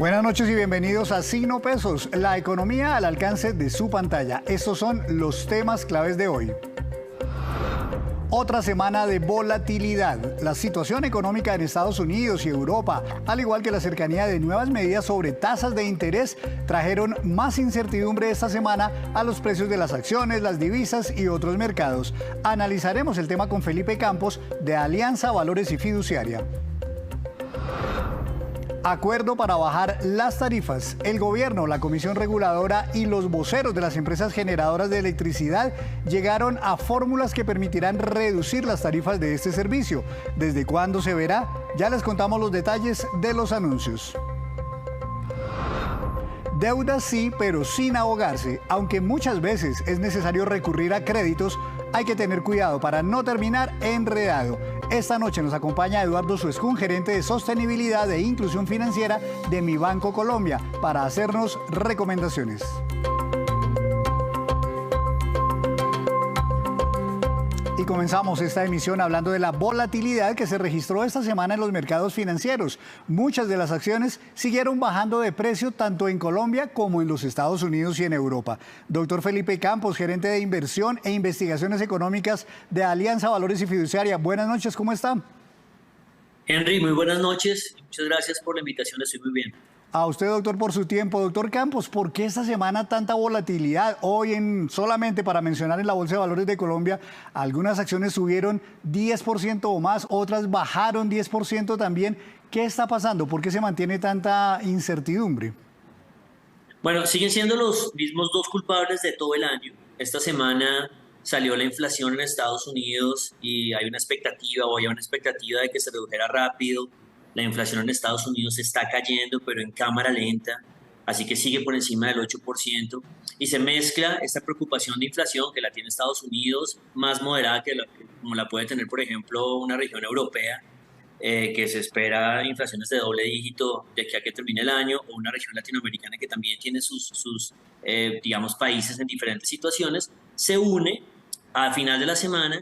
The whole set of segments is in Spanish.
Buenas noches y bienvenidos a Signo Pesos, la economía al alcance de su pantalla. Estos son los temas claves de hoy. Otra semana de volatilidad. La situación económica en Estados Unidos y Europa, al igual que la cercanía de nuevas medidas sobre tasas de interés, trajeron más incertidumbre esta semana a los precios de las acciones, las divisas y otros mercados. Analizaremos el tema con Felipe Campos de Alianza Valores y Fiduciaria. Acuerdo para bajar las tarifas. El gobierno, la comisión reguladora y los voceros de las empresas generadoras de electricidad llegaron a fórmulas que permitirán reducir las tarifas de este servicio. ¿Desde cuándo se verá? Ya les contamos los detalles de los anuncios. Deuda sí, pero sin ahogarse. Aunque muchas veces es necesario recurrir a créditos, hay que tener cuidado para no terminar enredado. Esta noche nos acompaña Eduardo Suescún, gerente de sostenibilidad e inclusión financiera de Mi Banco Colombia, para hacernos recomendaciones. Y comenzamos esta emisión hablando de la volatilidad que se registró esta semana en los mercados financieros. Muchas de las acciones siguieron bajando de precio tanto en Colombia como en los Estados Unidos y en Europa. Doctor Felipe Campos, gerente de inversión e investigaciones económicas de Alianza Valores y Fiduciaria. Buenas noches, ¿cómo está? Henry, muy buenas noches. Muchas gracias por la invitación, estoy muy bien. A usted, doctor, por su tiempo. Doctor Campos, ¿por qué esta semana tanta volatilidad? Hoy, solamente para mencionar en la Bolsa de Valores de Colombia, algunas acciones subieron 10% o más, otras bajaron 10% también. ¿Qué está pasando? ¿Por qué se mantiene tanta incertidumbre? Bueno, siguen siendo los mismos dos culpables de todo el año. Esta semana salió la inflación en Estados Unidos y hay una expectativa, o había una expectativa de que se redujera rápido. La inflación en Estados Unidos está cayendo, pero en cámara lenta, así que sigue por encima del 8%. Y se mezcla esta preocupación de inflación que la tiene Estados Unidos, más moderada como la puede tener, por ejemplo, una región europea, que se espera inflaciones de doble dígito de aquí a que termine el año, o una región latinoamericana que también tiene sus digamos, países en diferentes situaciones, se une al final de la semana.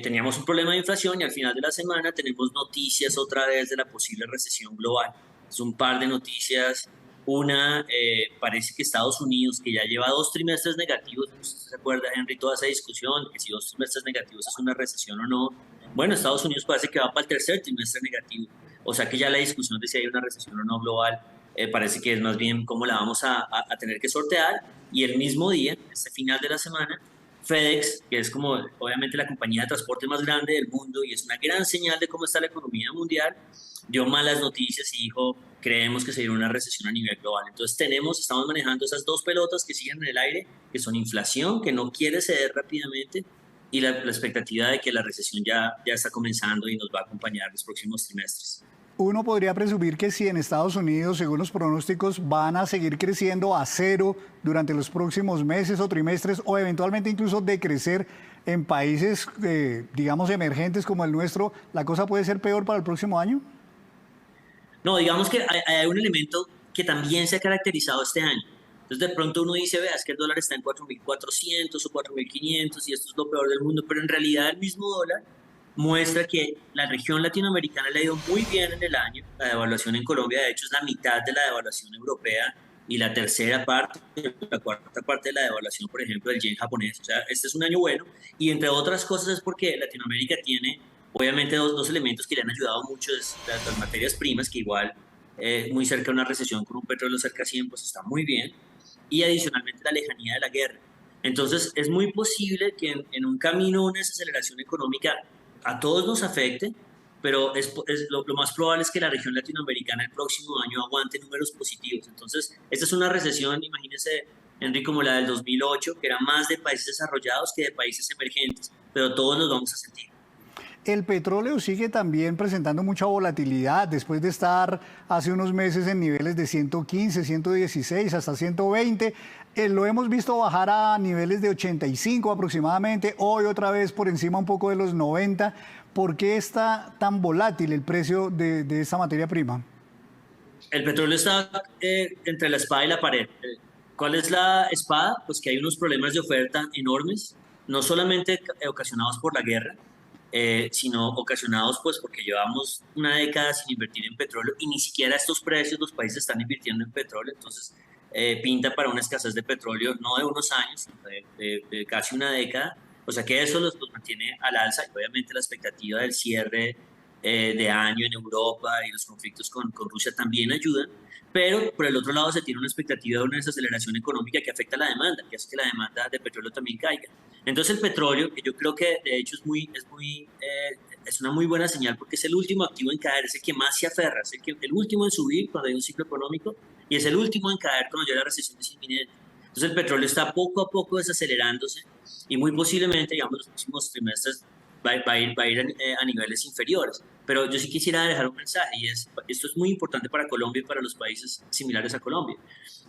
Teníamos un problema de inflación y al final de la semana tenemos noticias otra vez de la posible recesión global. Es un par de noticias. Una, parece que Estados Unidos, que ya lleva 2 trimestres negativos, ¿usted se acuerda, Henry, toda esa discusión, que si 2 trimestres negativos es una recesión o no? Bueno, Estados Unidos parece que va para el tercer trimestre negativo. O sea que ya la discusión de si hay una recesión o no global parece que es más bien cómo la vamos a tener que sortear. Y el mismo día, este final de la semana, FedEx, que es como obviamente la compañía de transporte más grande del mundo y es una gran señal de cómo está la economía mundial, dio malas noticias y dijo, creemos que se viene una recesión a nivel global. Entonces estamos manejando esas dos pelotas que siguen en el aire, que son inflación, que no quiere ceder rápidamente, y la expectativa de que la recesión ya está comenzando y nos va a acompañar los próximos trimestres. Uno podría presumir que si en Estados Unidos, según los pronósticos, van a seguir creciendo a cero durante los próximos meses o trimestres, o eventualmente incluso decrecer en países, digamos, emergentes como el nuestro, ¿la cosa puede ser peor para el próximo año? No, digamos que hay un elemento que también se ha caracterizado este año. Entonces de pronto uno dice, vea, es que el dólar está en 4.400 o 4.500 y esto es lo peor del mundo, pero en realidad el mismo dólar muestra que la región latinoamericana le ha ido muy bien en el año. La devaluación en Colombia, de hecho, es la mitad de la devaluación europea y la tercera parte, la cuarta parte de la devaluación, por ejemplo, del yen japonés. O sea, este es un año bueno y entre otras cosas es porque Latinoamérica tiene, obviamente, dos elementos que le han ayudado mucho, es las materias primas, que igual muy cerca de una recesión con un petróleo cerca de 100, pues está muy bien, y adicionalmente la lejanía de la guerra. Entonces, es muy posible que en un camino, una desaceleración económica, a todos nos afecte, pero lo más probable es que la región latinoamericana el próximo año aguante números positivos. Entonces, esta es una recesión, imagínense, Henry, como la del 2008, que era más de países desarrollados que de países emergentes, pero todos nos vamos a sentir. El petróleo sigue también presentando mucha volatilidad después de estar hace unos meses en niveles de 115, 116, hasta 120. Lo hemos visto bajar a niveles de 85 aproximadamente, hoy otra vez por encima un poco de los 90. ¿Por qué está tan volátil el precio de esta materia prima? El petróleo está entre la espada y la pared. ¿Cuál es la espada? Pues que hay unos problemas de oferta enormes, no solamente ocasionados por la guerra, sino ocasionados pues porque llevamos una década sin invertir en petróleo y ni siquiera a estos precios los países están invirtiendo en petróleo. Entonces, pinta para una escasez de petróleo no de unos años, sino de casi una década. O sea que eso los mantiene al alza y obviamente la expectativa del cierre de año en Europa y los conflictos con Rusia también ayudan, pero por el otro lado se tiene una expectativa de una desaceleración económica que afecta a la demanda, que hace que la demanda de petróleo también caiga. Entonces el petróleo, que yo creo que de hecho es una muy buena señal porque es el último activo en caer, es el que más se aferra, es el último en subir cuando hay un ciclo económico y es el último en caer cuando ya la recesión es inminente. Entonces el petróleo está poco a poco desacelerándose y muy posiblemente, digamos, los próximos trimestres va a ir a niveles inferiores. Pero yo sí quisiera dejar un mensaje y esto es muy importante para Colombia y para los países similares a Colombia.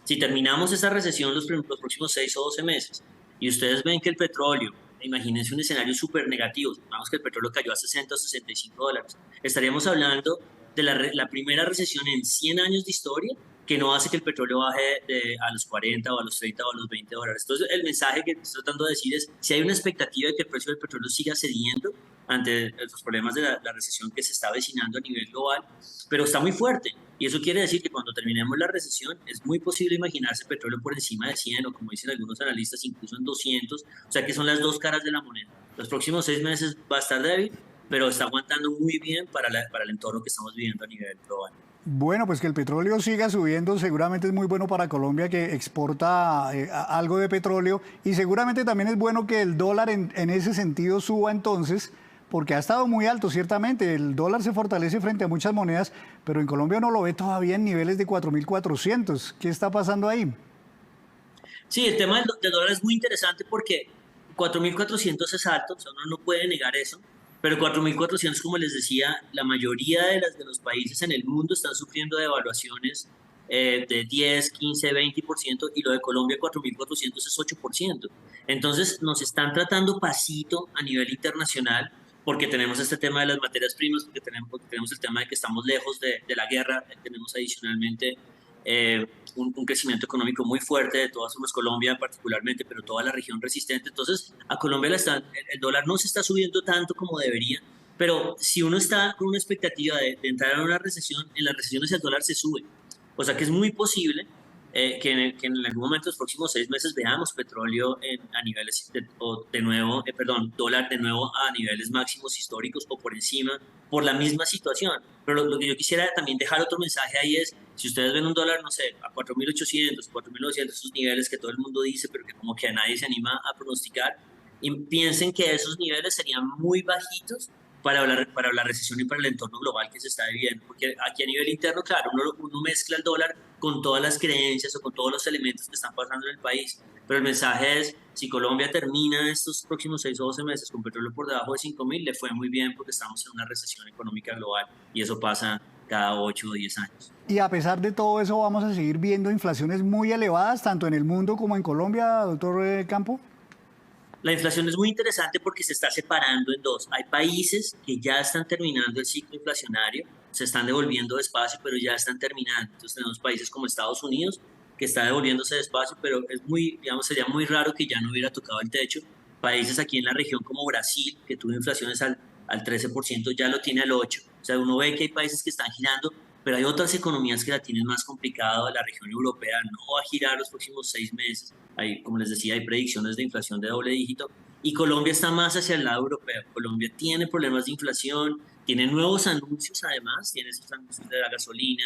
Si terminamos esta recesión los próximos 6 o 12 meses y ustedes ven que el petróleo, imagínense un escenario súper negativo, vamos que el petróleo cayó a 60 o $65, estaríamos hablando de la primera recesión en 100 años de historia que no hace que el petróleo baje a los 40 o a los 30 o a los $20. Entonces, el mensaje que estoy tratando de decir es, si hay una expectativa de que el precio del petróleo siga cediendo ante los problemas de la recesión que se está avecinando a nivel global, pero está muy fuerte. Y eso quiere decir que cuando terminemos la recesión es muy posible imaginarse el petróleo por encima de 100 o como dicen algunos analistas, incluso en 200. O sea que son las dos caras de la moneda. Los próximos 6 meses va a estar débil, pero está aguantando muy bien para el entorno que estamos viviendo a nivel global. Bueno, pues que el petróleo siga subiendo seguramente es muy bueno para Colombia que exporta algo de petróleo y seguramente también es bueno que el dólar en ese sentido suba entonces, porque ha estado muy alto ciertamente, el dólar se fortalece frente a muchas monedas, pero en Colombia uno lo ve todavía en niveles de 4.400. ¿Qué está pasando ahí? Sí, el tema del dólar es muy interesante porque 4.400 es alto, o sea, uno no puede negar eso, pero 4.400, como les decía, la mayoría de los países en el mundo están sufriendo devaluaciones de 10, 15, 20% y lo de Colombia 4.400 es 8%. Entonces nos están tratando pasito a nivel internacional porque tenemos este tema de las materias primas, porque tenemos el tema de que estamos lejos de la guerra, tenemos adicionalmente un crecimiento económico muy fuerte, de todas formas Colombia particularmente, pero toda la región resistente. Entonces, a Colombia el dólar no se está subiendo tanto como debería, pero si uno está con una expectativa de entrar en una recesión, en las recesiones el dólar se sube. O sea que es muy posible que en algún momento, los próximos 6 meses, veamos petróleo a niveles, de nuevo, perdón, dólar de nuevo a niveles máximos históricos o por encima, por la misma situación. Pero lo que yo quisiera también dejar otro mensaje ahí es, si ustedes ven un dólar, no sé, a 4.800, 4.900, esos niveles que todo el mundo dice, pero que como que a nadie se anima a pronosticar, y piensen que esos niveles serían muy bajitos para la recesión y para el entorno global que se está viviendo. Porque aquí a nivel interno, claro, uno mezcla el dólar con todas las creencias o con todos los elementos que están pasando en el país. Pero el mensaje es, si Colombia termina estos próximos 6 o 12 meses con petróleo por debajo de 5.000, le fue muy bien porque estamos en una recesión económica global y eso pasa cada 8 o 10 años. Y a pesar de todo eso vamos a seguir viendo inflaciones muy elevadas, tanto en el mundo como en Colombia, doctor Campo. La inflación es muy interesante porque se está separando en dos. Hay países que ya están terminando el ciclo inflacionario, se están devolviendo despacio, pero ya están terminando. Entonces tenemos países como Estados Unidos que está devolviéndose despacio, pero es muy, digamos, sería muy raro que ya no hubiera tocado el techo. Países aquí en la región como Brasil, que tuvo inflaciones al 13%, ya lo tiene al 8%. O sea, uno ve que hay países que están girando, pero hay otras economías que la tienen más complicado. La región europea no va a girar los próximos 6 meses. Hay, como les decía, hay predicciones de inflación de doble dígito. Y Colombia está más hacia el lado europeo. Colombia tiene problemas de inflación, tiene nuevos anuncios además, tiene esos anuncios de la gasolina,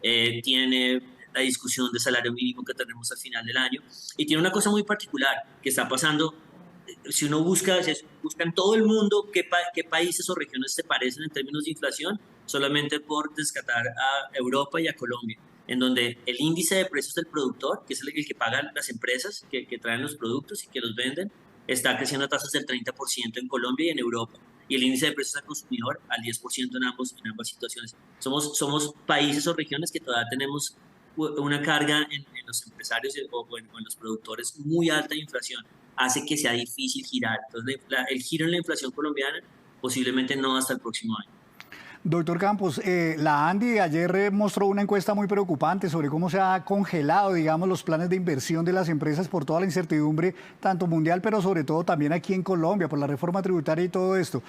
tiene la discusión de salario mínimo que tenemos al final del año. Y tiene una cosa muy particular que está pasando. Si uno busca en todo el mundo qué países o regiones se parecen en términos de inflación, solamente por descartar a Europa y a Colombia, en donde el índice de precios del productor, que es el que pagan las empresas que traen los productos y que los venden, está creciendo a tasas del 30% en Colombia y en Europa. Y el índice de precios al consumidor al 10% en ambas situaciones. Somos países o regiones que todavía tenemos una carga en los empresarios o en los productores muy alta de inflación. Hace que sea difícil girar. Entonces, el giro en la inflación colombiana posiblemente no hasta el próximo año. Doctor Campos, la Andy ayer mostró una encuesta muy preocupante sobre cómo se ha congelado, digamos, los planes de inversión de las empresas por toda la incertidumbre, tanto mundial, pero sobre todo también aquí en Colombia, por la reforma tributaria y todo esto.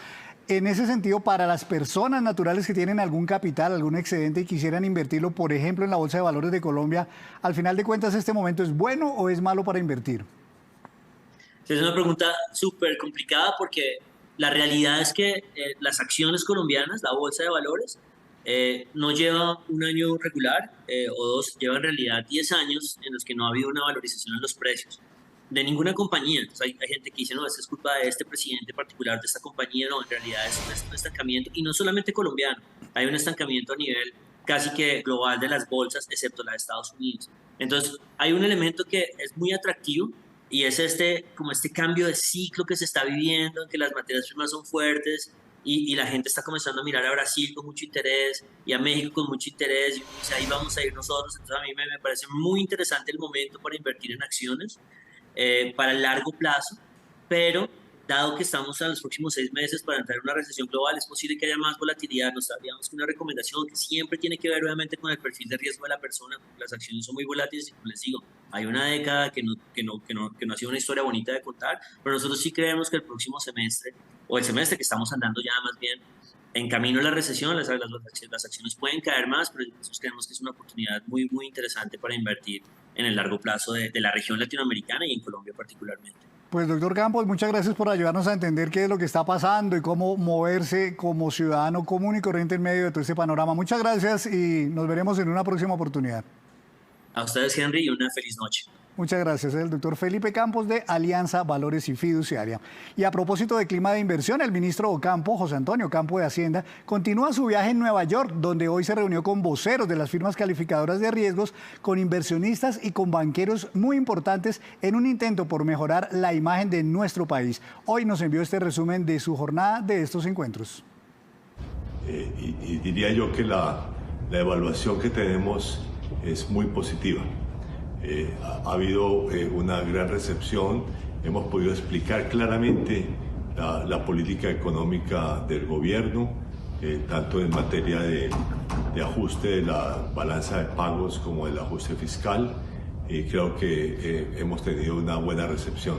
En ese sentido, para las personas naturales que tienen algún capital, algún excedente y quisieran invertirlo, por ejemplo, en la Bolsa de Valores de Colombia, al final de cuentas, ¿este momento es bueno o es malo para invertir? Es una pregunta súper complicada porque la realidad es que las acciones colombianas, la bolsa de valores, no lleva un año regular o dos, lleva en realidad 10 años en los que no ha habido una valorización en los precios de ninguna compañía. Entonces hay gente que dice, no, esta es culpa de este presidente particular de esta compañía. No, en realidad es un estancamiento, y no solamente colombiano, hay un estancamiento a nivel casi que global de las bolsas, excepto la de Estados Unidos. Entonces hay un elemento que es muy atractivo, y es como este cambio de ciclo que se está viviendo, en que las materias primas son fuertes y la gente está comenzando a mirar a Brasil con mucho interés y a México con mucho interés, y uno dice, ahí vamos a ir nosotros. Entonces a mí me parece muy interesante el momento para invertir en acciones para el largo plazo, pero dado que estamos a los próximos 6 meses para entrar en una recesión global, es posible que haya más volatilidad. Nos sabíamos que una recomendación que siempre tiene que ver obviamente con el perfil de riesgo de la persona. Las acciones son muy volátiles y, como les digo, hay una década que no ha sido una historia bonita de contar, pero nosotros sí creemos que el próximo semestre, o el semestre que estamos andando ya más bien, en camino a la recesión, las acciones pueden caer más, pero nosotros creemos que es una oportunidad muy, muy interesante para invertir en el largo plazo de la región latinoamericana y en Colombia particularmente. Pues doctor Campos, muchas gracias por ayudarnos a entender qué es lo que está pasando y cómo moverse como ciudadano común y corriente en medio de todo este panorama. Muchas gracias y nos veremos en una próxima oportunidad. A ustedes, Henry, y una feliz noche. Muchas gracias. Es el doctor Felipe Campos de Alianza Valores y Fiduciaria. Y a propósito de clima de inversión, el ministro Ocampo, José Antonio Ocampo de Hacienda, continúa su viaje en Nueva York, donde hoy se reunió con voceros de las firmas calificadoras de riesgos, con inversionistas y con banqueros muy importantes en un intento por mejorar la imagen de nuestro país. Hoy nos envió este resumen de su jornada de estos encuentros. Y diría yo que la evaluación que tenemos es muy positiva. Ha habido una gran recepción, hemos podido explicar claramente la política económica del gobierno, tanto en materia de ajuste de la balanza de pagos como del ajuste fiscal, y creo que hemos tenido una buena recepción.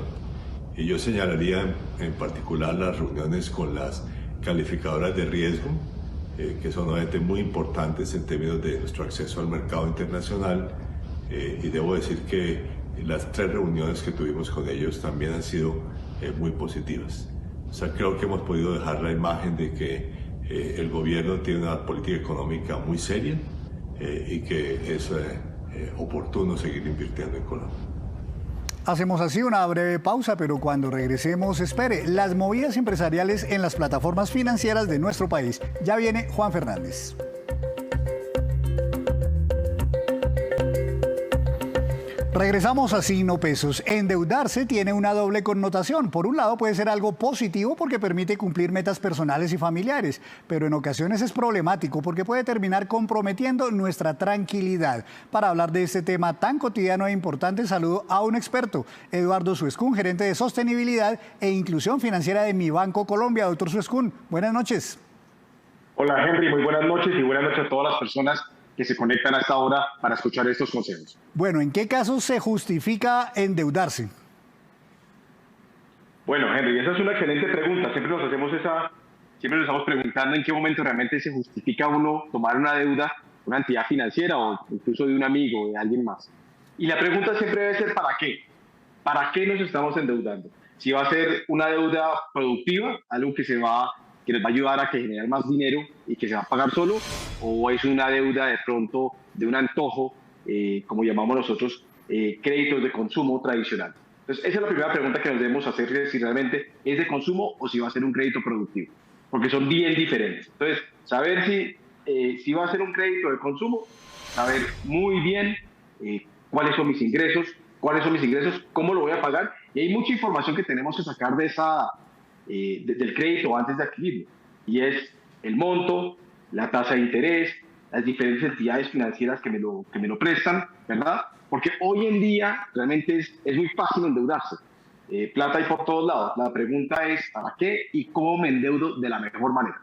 Y yo señalaría en particular las reuniones con las calificadoras de riesgo, que son obviamente muy importantes en términos de nuestro acceso al mercado internacional. Y debo decir que las 3 reuniones que tuvimos con ellos también han sido muy positivas. O sea, creo que hemos podido dejar la imagen de que el gobierno tiene una política económica muy seria y que es oportuno seguir invirtiendo en Colombia. Hacemos así una breve pausa, pero cuando regresemos, espere, las movidas empresariales en las plataformas financieras de nuestro país. Ya viene Juan Fernández. Regresamos a Signo Pesos. Endeudarse tiene una doble connotación. Por un lado puede ser algo positivo porque permite cumplir metas personales y familiares, pero en ocasiones es problemático porque puede terminar comprometiendo nuestra tranquilidad. Para hablar de este tema tan cotidiano e importante, saludo a un experto, Eduardo Suescún, gerente de sostenibilidad e inclusión financiera de Mi Banco Colombia. Doctor Suescún, buenas noches. Hola Henry, muy buenas noches y buenas noches a todas las personas que se conectan a esta hora para escuchar estos consejos. Bueno, ¿en qué casos se justifica endeudarse? Bueno, Henry, esa es una excelente pregunta. Siempre nos estamos preguntando en qué momento realmente se justifica uno tomar una deuda, una entidad financiera o incluso de un amigo o de alguien más. Y la pregunta siempre debe ser ¿para qué? ¿Para qué nos estamos endeudando? Si va a ser una deuda productiva, algo que nos va a ayudar a que generar más dinero y que se va a pagar solo, o es una deuda de pronto de un antojo, como llamamos nosotros, créditos de consumo tradicional. Entonces, esa es la primera pregunta que nos debemos hacer, si realmente es de consumo o si va a ser un crédito productivo, porque son bien diferentes. Entonces, saber si va a ser un crédito de consumo, saber muy bien cuáles son mis ingresos, cómo lo voy a pagar, y hay mucha información que tenemos que sacar de del crédito antes de adquirirlo, y es el monto, la tasa de interés, las diferentes entidades financieras que me lo prestan, ¿verdad? Porque hoy en día realmente es muy fácil endeudarse. Plata hay por todos lados. La pregunta es ¿para qué y cómo me endeudo de la mejor manera?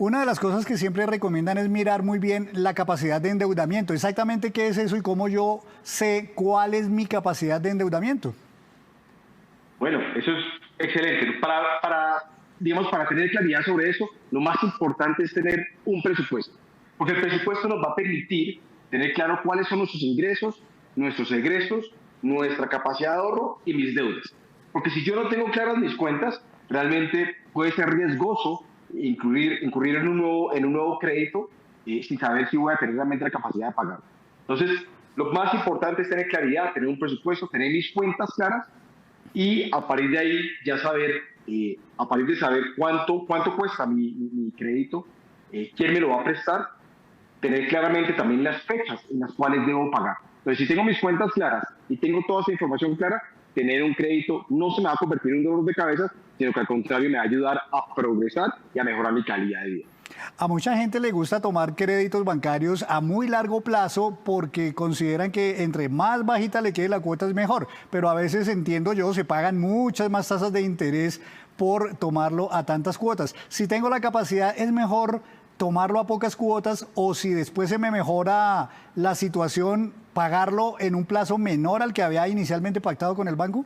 Una de las cosas que siempre recomiendan es mirar muy bien la capacidad de endeudamiento. Exactamente qué es eso y cómo yo sé cuál es mi capacidad de endeudamiento. Bueno, eso es excelente. Digamos, para tener claridad sobre eso, lo más importante es tener un presupuesto, porque el presupuesto nos va a permitir tener claro cuáles son nuestros ingresos, nuestros egresos, nuestra capacidad de ahorro y mis deudas. Porque si yo no tengo claras mis cuentas, realmente puede ser riesgoso incurrir en un nuevo crédito sin saber si voy a tener realmente la capacidad de pagar. Entonces, lo más importante es tener claridad, tener un presupuesto, tener mis cuentas claras y a partir de ahí ya saber, a partir de saber cuánto cuesta mi crédito, quién me lo va a prestar, tener claramente también las fechas en las cuales debo pagar. Entonces, si tengo mis cuentas claras y tengo toda esa información clara, tener un crédito no se me va a convertir en un dolor de cabeza, sino que al contrario me va a ayudar a progresar y a mejorar mi calidad de vida. A mucha gente le gusta tomar créditos bancarios a muy largo plazo porque consideran que entre más bajita le quede la cuota es mejor, pero a veces, entiendo yo, se pagan muchas más tasas de interés por tomarlo a tantas cuotas. Si tengo la capacidad, ¿es mejor tomarlo a pocas cuotas o si después se me mejora la situación, pagarlo en un plazo menor al que había inicialmente pactado con el banco?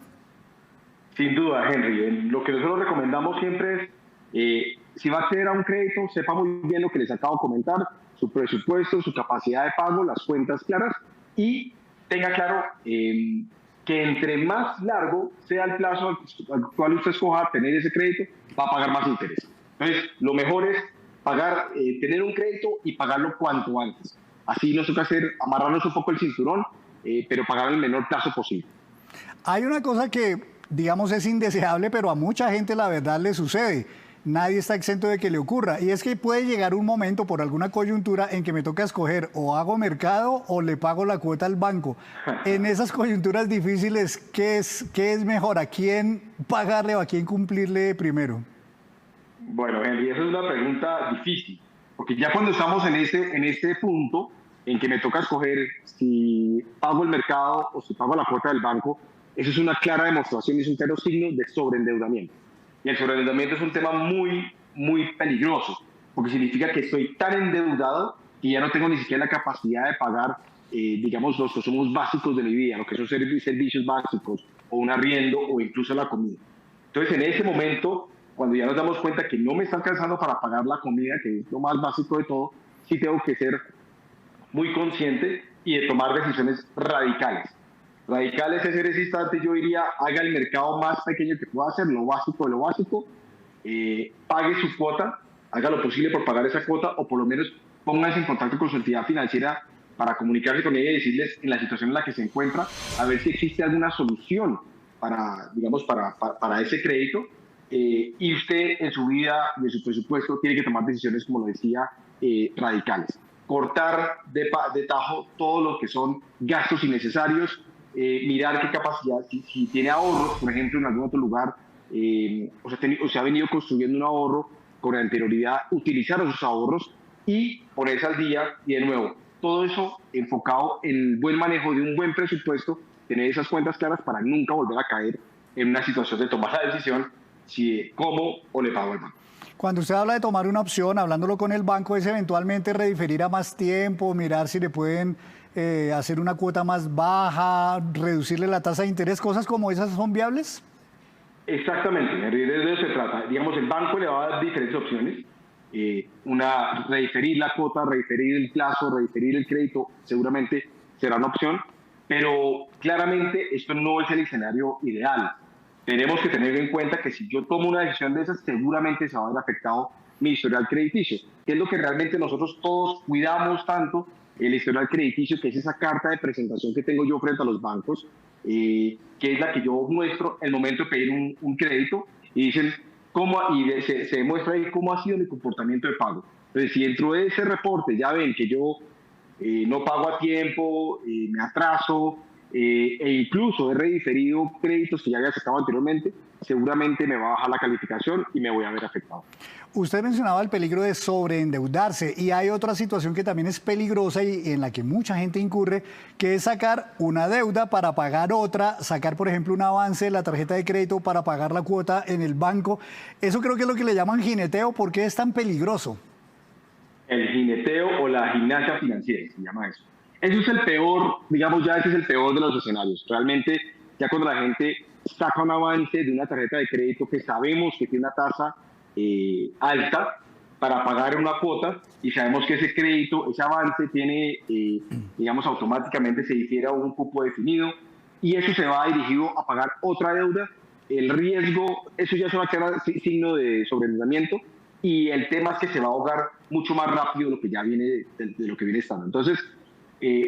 Sin duda, Henry. Lo que nosotros recomendamos siempre es, si va a acceder a un crédito, sepa muy bien lo que les acabo de comentar, su presupuesto, su capacidad de pago, las cuentas claras y tenga claro que entre más largo sea el plazo al cual usted escoja tener ese crédito, va a pagar más interés. Entonces, lo mejor es tener un crédito y pagarlo cuanto antes. Así nos toca amarrarnos un poco el cinturón, pero pagar el menor plazo posible. Hay una cosa que, digamos, es indeseable, pero a mucha gente la verdad le sucede. Nadie está exento de que le ocurra. Y es que puede llegar un momento por alguna coyuntura en que me toca escoger o hago mercado o le pago la cuota al banco. En esas coyunturas difíciles, ¿qué es mejor? ¿A quién pagarle o a quién cumplirle primero? Bueno, Henry, esa es una pregunta difícil, porque ya cuando estamos en este punto en que me toca escoger si pago el mercado o si pago la cuota del banco, eso es una clara demostración y es un claro signo de sobreendeudamiento. Y el sobreendeudamiento es un tema muy, muy peligroso, porque significa que estoy tan endeudado que ya no tengo ni siquiera la capacidad de pagar, digamos, los consumos básicos de mi vida, lo que son servicios básicos, o un arriendo, o incluso la comida. Entonces, en ese momento, cuando ya nos damos cuenta que no me está alcanzando para pagar la comida, que es lo más básico de todo, sí tengo que ser muy consciente y de tomar decisiones radicales. Radicales es en ese instante, yo diría, haga el mercado más pequeño que pueda hacer, lo básico de lo básico, pague su cuota, haga lo posible por pagar esa cuota o por lo menos pónganse en contacto con su entidad financiera para comunicarse con ella y decirles en la situación en la que se encuentra, a ver si existe alguna solución para, digamos, para ese crédito. Y usted en su vida y en su presupuesto tiene que tomar decisiones, como lo decía, radicales. Cortar de tajo todo lo que son gastos innecesarios, mirar qué capacidad, si tiene ahorros, por ejemplo, en algún otro lugar, o se ha venido construyendo un ahorro con anterioridad, utilizar esos ahorros y ponerse al día. Y de nuevo, todo eso enfocado en el buen manejo de un buen presupuesto, tener esas cuentas claras para nunca volver a caer en una situación de tomar la decisión si como o le pago al banco. Cuando usted habla de tomar una opción, hablándolo con el banco, ¿es eventualmente rediferir a más tiempo, mirar si le pueden hacer una cuota más baja, reducirle la tasa de interés? ¿Cosas como esas son viables? Exactamente, de eso se trata. Digamos, el banco le va a dar diferentes opciones. Rediferir la cuota, rediferir el plazo, rediferir el crédito, seguramente será una opción, pero claramente esto no es el escenario ideal. Tenemos que tener en cuenta que si yo tomo una decisión de esas, seguramente se va a ver afectado mi historial crediticio, que es lo que realmente nosotros todos cuidamos tanto, el historial crediticio, que es esa carta de presentación que tengo yo frente a los bancos, que es la que yo muestro el momento de pedir un crédito, y dicen se demuestra ahí cómo ha sido mi comportamiento de pago. Entonces, si dentro de ese reporte ya ven que yo no pago a tiempo, me atraso, e incluso he rediferido créditos que ya había sacado anteriormente, seguramente me va a bajar la calificación y me voy a ver afectado. Usted mencionaba el peligro de sobreendeudarse y hay otra situación que también es peligrosa y en la que mucha gente incurre, que es sacar una deuda para pagar otra, sacar por ejemplo un avance de la tarjeta de crédito para pagar la cuota en el banco. Eso creo que es lo que le llaman jineteo. ¿Por qué es tan peligroso? el jineteo o la gimnasia financiera, se llama eso. Eso es el peor, digamos, ya ese es el peor de los escenarios. Realmente, ya cuando la gente saca un avance de una tarjeta de crédito que sabemos que tiene una tasa alta para pagar una cuota y sabemos que ese crédito, ese avance tiene, digamos, automáticamente se difiere a un cupo definido y eso se va dirigido a pagar otra deuda. El riesgo, eso ya es una clara signo de sobreendeudamiento y el tema es que se va a ahogar mucho más rápido de lo que ya viene, de lo que viene estando. Entonces,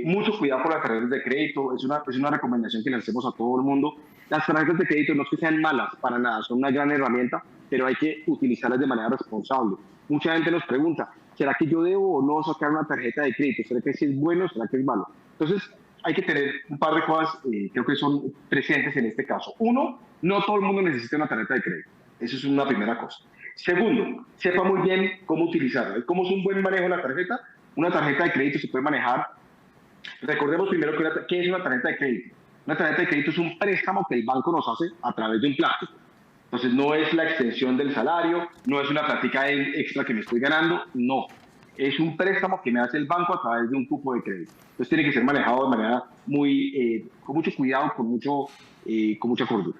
mucho cuidado con las tarjetas de crédito, es una recomendación que le hacemos a todo el mundo. Las tarjetas de crédito no es que sean malas para nada, son una gran herramienta, pero hay que utilizarlas de manera responsable. Mucha gente nos pregunta, ¿será que yo debo o no sacar una tarjeta de crédito? ¿Será que sí es bueno o será que es malo? Entonces, hay que tener un par de cosas, creo que son presentes en este caso. Uno, no todo el mundo necesita una tarjeta de crédito. Eso es una primera cosa. Segundo, sepa muy bien cómo utilizarla. ¿Cómo es un buen manejo de la tarjeta? Una tarjeta de crédito se puede manejar. Recordemos primero qué es una tarjeta de crédito. Una tarjeta de crédito es un préstamo que el banco nos hace a través de un plástico. Entonces no es la extensión del salario, no es una plática extra que me estoy ganando, no. Es un préstamo que me hace el banco a través de un cupo de crédito. Entonces tiene que ser manejado de manera con mucho cuidado, con mucha cordura.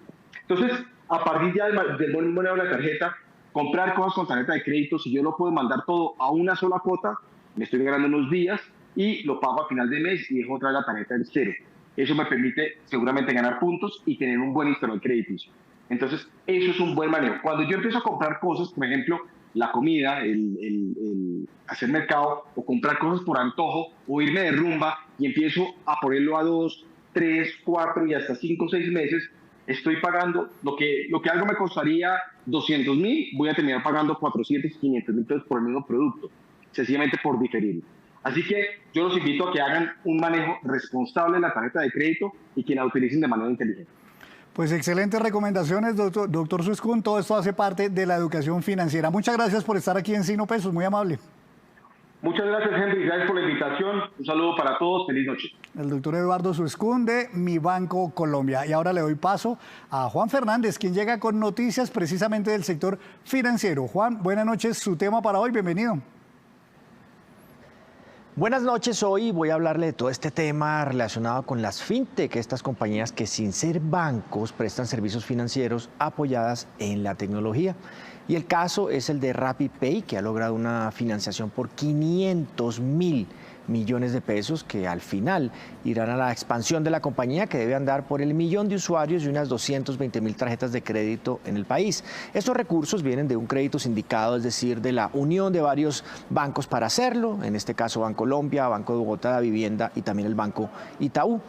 Entonces, a partir ya del buen manejo de la tarjeta, comprar cosas con tarjeta de crédito, si yo lo puedo mandar todo a una sola cuota, me estoy ganando unos días y lo pago a final de mes y dejo otra vez la tarjeta en cero. Eso me permite seguramente ganar puntos y tener un buen historial crediticio. Entonces, eso es un buen manejo. Cuando yo empiezo a comprar cosas, por ejemplo, la comida, el hacer mercado o comprar cosas por antojo o irme de rumba y empiezo a ponerlo a 2, 3, 4 y hasta 5 o 6 meses, estoy pagando lo que algo me costaría 200.000, voy a terminar pagando 400 y 500.000 pesos por el mismo producto, sencillamente por diferir. Así que yo los invito a que hagan un manejo responsable de la tarjeta de crédito y que la utilicen de manera inteligente. Pues excelentes recomendaciones, doctor Suescún. Todo esto hace parte de la educación financiera. Muchas gracias por estar aquí en Sino Pesos, muy amable. Muchas gracias, Henry. Gracias por la invitación. Un saludo para todos. Feliz noche. El doctor Eduardo Suescún de Mi Banco Colombia. Y ahora le doy paso a Juan Fernández, quien llega con noticias precisamente del sector financiero. Juan, buenas noches. Su tema para hoy, bienvenido. Buenas noches, hoy voy a hablarle de todo este tema relacionado con las fintech, estas compañías que sin ser bancos prestan servicios financieros apoyadas en la tecnología. Y el caso es el de RappiPay, que ha logrado una financiación por 500.000 millones de pesos que al final irán a la expansión de la compañía, que debe andar por el 1 millón de usuarios y unas 220.000 tarjetas de crédito en el país. Estos recursos vienen de un crédito sindicado, es decir, de la unión de varios bancos para hacerlo, en este caso Bancolombia, Banco de Bogotá, Vivienda y también el Banco Itaú.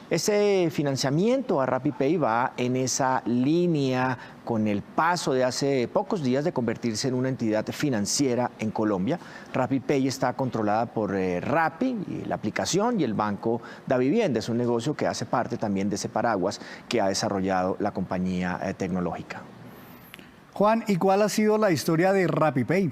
Ese financiamiento a RappiPay va en esa línea con el paso de hace pocos días de convertirse en una entidad financiera en Colombia. RappiPay está controlada por Rappi, la aplicación, y el Banco Davivienda. Es un negocio que hace parte también de ese paraguas que ha desarrollado la compañía tecnológica. Juan, ¿y cuál ha sido la historia de RappiPay?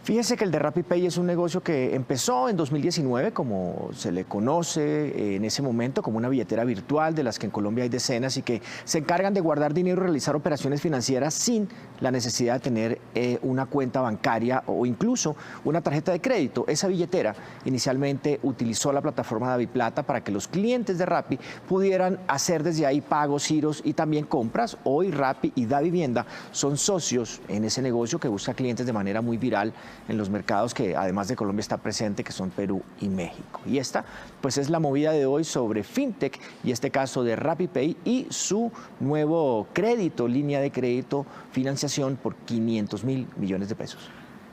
Fíjese que el de RappiPay es un negocio que empezó en 2019, como se le conoce en ese momento, como una billetera virtual de las que en Colombia hay decenas y que se encargan de guardar dinero y realizar operaciones financieras sin la necesidad de tener una cuenta bancaria o incluso una tarjeta de crédito. Esa billetera inicialmente utilizó la plataforma DaviPlata para que los clientes de Rappi pudieran hacer desde ahí pagos, giros y también compras. Hoy Rappi y Davivienda son socios en ese negocio que busca clientes de manera muy viral en los mercados que además de Colombia está presente, que son Perú y México. Y esta pues es la movida de hoy sobre fintech y este caso de RappiPay y su nuevo crédito, línea de crédito, financiación por 500.000 millones de pesos.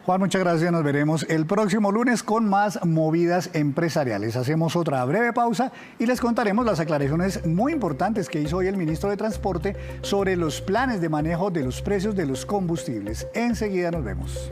Juan, muchas gracias. Nos veremos el próximo lunes con más movidas empresariales. Hacemos otra breve pausa y les contaremos las aclaraciones muy importantes que hizo hoy el ministro de Transporte sobre los planes de manejo de los precios de los combustibles. Enseguida nos vemos.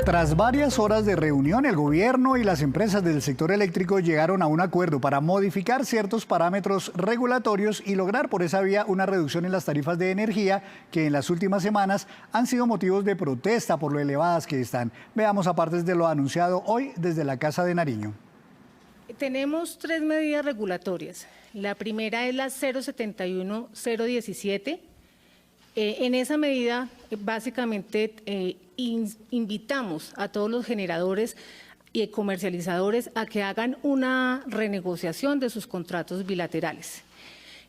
Tras varias horas de reunión, el gobierno y las empresas del sector eléctrico llegaron a un acuerdo para modificar ciertos parámetros regulatorios y lograr por esa vía una reducción en las tarifas de energía que en las últimas semanas han sido motivos de protesta por lo elevadas que están. Veamos apartes de lo anunciado hoy desde la Casa de Nariño. Tenemos 3 medidas regulatorias. La primera es la 071-017, En esa medida, básicamente, invitamos a todos los generadores y comercializadores a que hagan una renegociación de sus contratos bilaterales.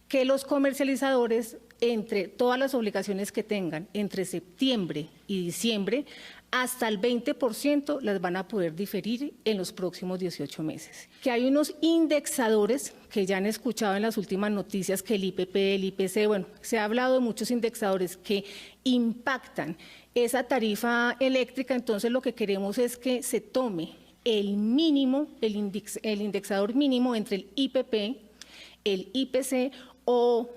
Que los comercializadores, entre todas las obligaciones que tengan entre septiembre y diciembre, hasta el 20% las van a poder diferir en los próximos 18 meses. Que hay unos indexadores que ya han escuchado en las últimas noticias, que el IPP, el IPC, bueno, se ha hablado de muchos indexadores que impactan esa tarifa eléctrica. Entonces lo que queremos es que se tome el mínimo, el indexador mínimo entre el IPP, el IPC o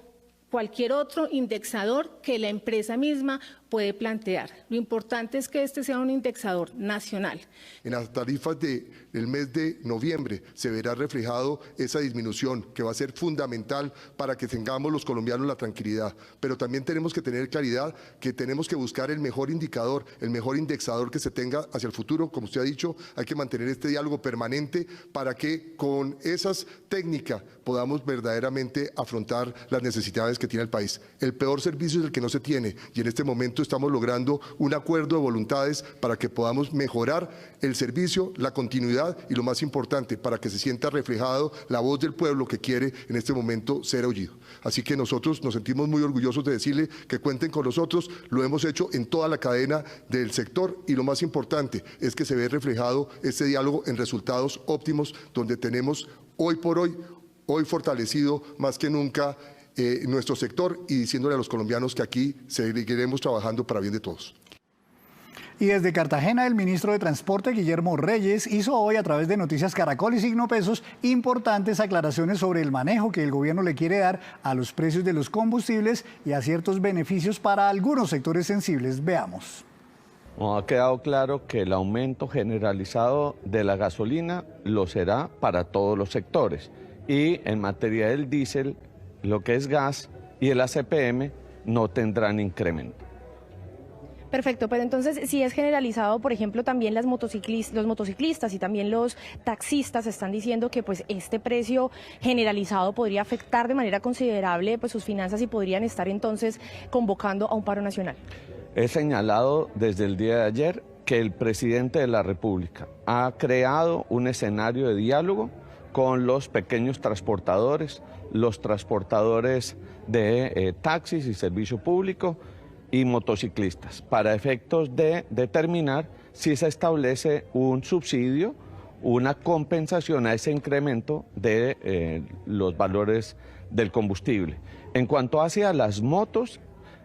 cualquier otro indexador que la empresa misma puede plantear. Lo importante es que este sea un indexador nacional. En las tarifas del mes de noviembre se verá reflejado esa disminución que va a ser fundamental para que tengamos los colombianos la tranquilidad. Pero también tenemos que tener claridad que tenemos que buscar el mejor indicador, el mejor indexador que se tenga hacia el futuro. Como usted ha dicho, hay que mantener este diálogo permanente para que con esas técnicas podamos verdaderamente afrontar las necesidades que tiene el país. El peor servicio es el que no se tiene y en este momento estamos logrando un acuerdo de voluntades para que podamos mejorar el servicio, la continuidad y lo más importante, para que se sienta reflejado la voz del pueblo que quiere en este momento ser oído. Así que nosotros nos sentimos muy orgullosos de decirle que cuenten con nosotros, lo hemos hecho en toda la cadena del sector y lo más importante es que se ve reflejado este diálogo en resultados óptimos donde tenemos hoy por hoy fortalecido más que nunca nuestro sector y diciéndole a los colombianos que aquí seguiremos trabajando para bien de todos. Y desde Cartagena, el ministro de Transporte, Guillermo Reyes, hizo hoy a través de Noticias Caracol y Signo Pesos importantes aclaraciones sobre el manejo que el gobierno le quiere dar a los precios de los combustibles y a ciertos beneficios para algunos sectores sensibles. Veamos. Ha quedado claro que el aumento generalizado de la gasolina lo será para todos los sectores. Y en materia del diésel, lo que es gas y el ACPM no tendrán incremento. Perfecto, pero entonces si es generalizado, por ejemplo, también los motociclistas y también los taxistas están diciendo que pues este precio generalizado podría afectar de manera considerable pues sus finanzas y podrían estar entonces convocando a un paro nacional. He señalado desde el día de ayer que el presidente de la República ha creado un escenario de diálogo con los pequeños transportadores, los transportadores de taxis y servicio público y motociclistas, para efectos de determinar si se establece un subsidio, una compensación a ese incremento de los valores del combustible. En cuanto hacia las motos,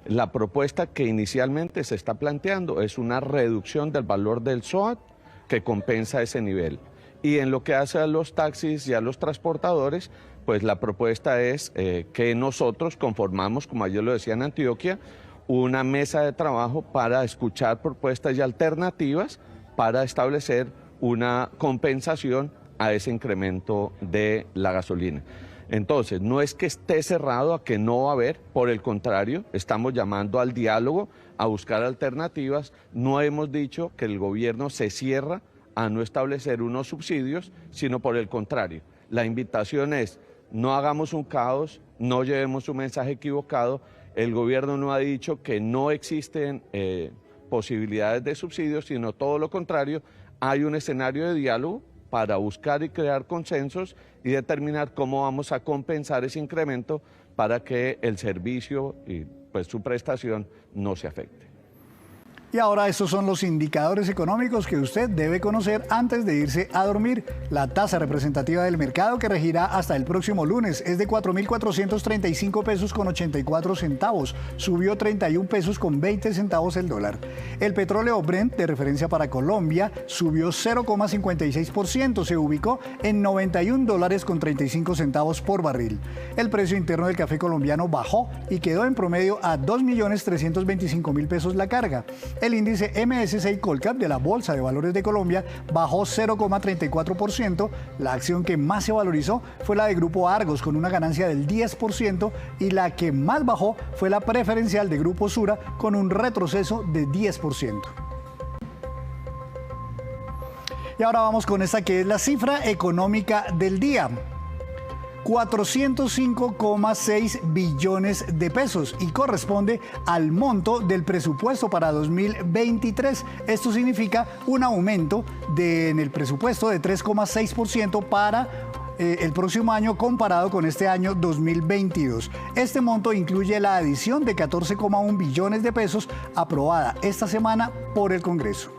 la propuesta que inicialmente se está planteando es una reducción del valor del SOAT que compensa ese nivel. Y en lo que hace a los taxis y a los transportadores, pues la propuesta es que nosotros conformamos, como ayer lo decía en Antioquia, una mesa de trabajo para escuchar propuestas y alternativas para establecer una compensación a ese incremento de la gasolina. Entonces, no es que esté cerrado a que no va a haber, por el contrario, estamos llamando al diálogo, a buscar alternativas. No hemos dicho que el gobierno se cierra a no establecer unos subsidios, sino por el contrario. La invitación es: no hagamos un caos, no llevemos un mensaje equivocado. El gobierno no ha dicho que no existen posibilidades de subsidios, sino todo lo contrario. Hay un escenario de diálogo para buscar y crear consensos y determinar cómo vamos a compensar ese incremento para que el servicio y pues su prestación no se afecte. Y ahora estos son los indicadores económicos que usted debe conocer antes de irse a dormir. La tasa representativa del mercado, que regirá hasta el próximo lunes, es de 4.435 pesos con 84 centavos. Subió 31 pesos con 20 centavos el dólar. El petróleo Brent, de referencia para Colombia, subió 0,56%. Se ubicó en $91 con 35 centavos por barril. El precio interno del café colombiano bajó y quedó en promedio a 2.325.000 pesos la carga. El índice MSCI Colcap de la Bolsa de Valores de Colombia bajó 0,34%. La acción que más se valorizó fue la de Grupo Argos, con una ganancia del 10%, y la que más bajó fue la preferencial de Grupo Sura, con un retroceso de 10%. Y ahora vamos con esta que es la cifra económica del día. 405,6 billones de pesos y corresponde al monto del presupuesto para 2023. Esto significa un aumento en el presupuesto de 3,6% para el próximo año comparado con este año 2022. Este monto incluye la adición de 14,1 billones de pesos aprobada esta semana por el Congreso.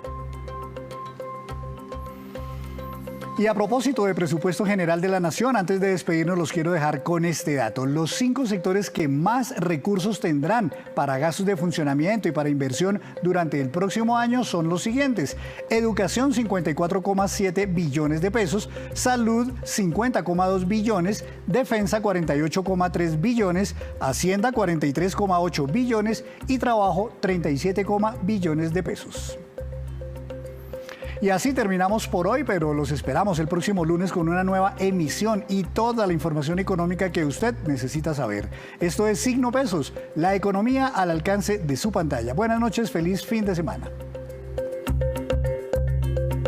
Y a propósito del presupuesto general de la Nación, antes de despedirnos los quiero dejar con este dato. Los 5 sectores que más recursos tendrán para gastos de funcionamiento y para inversión durante el próximo año son los siguientes: educación 54,7 billones de pesos, salud 50,2 billones, defensa 48,3 billones, hacienda 43,8 billones y trabajo 37, billones de pesos. Y así terminamos por hoy, pero los esperamos el próximo lunes con una nueva emisión y toda la información económica que usted necesita saber. Esto es Signo Pesos, la economía al alcance de su pantalla. Buenas noches, feliz fin de semana.